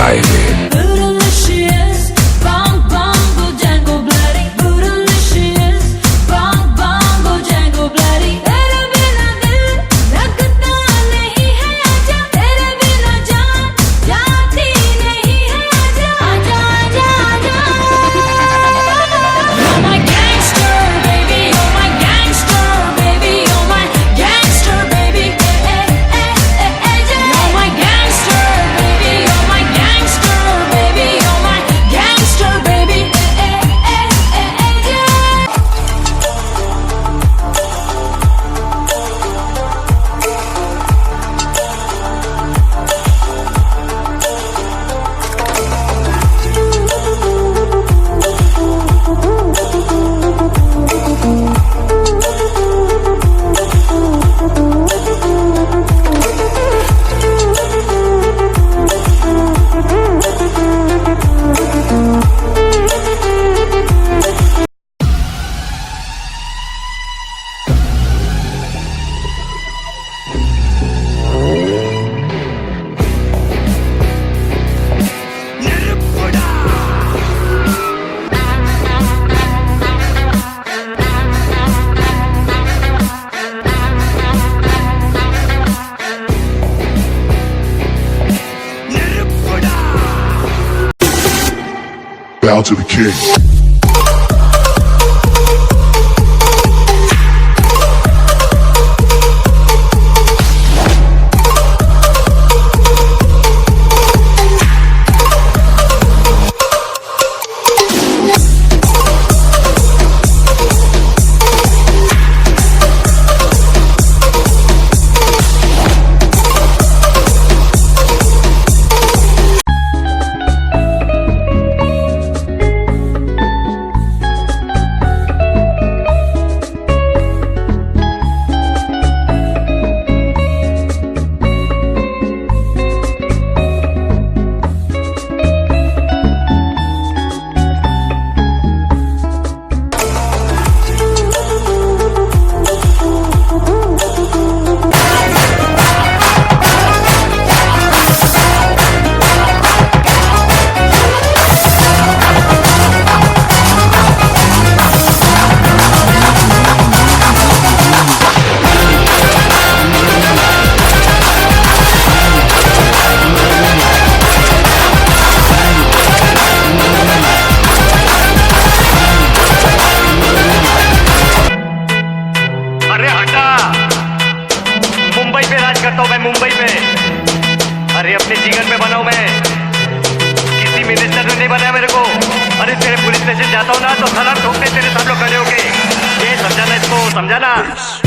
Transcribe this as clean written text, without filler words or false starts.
जाएंगे। Bootylicious, bong bongo jango bloody. Bootylicious, bong bongo jango bloody. तेरे बिना दिल धड़कता नहीं है आजा, तेरे बिना जान जाती नहीं है आजा, आजा आजा आजा। You're my gangster baby, you're my gangster baby, you're my gangster baby. You're my gangster baby, you're my gangster baby, you're my gangster baby. Bow to the king. करता हूँ मैं मुंबई में। अरे अपने जीवन में बना हूँ मैं, किसी मिनिस्टर ने नहीं बनाया मेरे को। अरे तेरे पुलिस स्टेशन जाता हूँ ना तो सलाम ठोकते तेरे सब लोग खड़े होके। ये समझाना, इसको समझाना।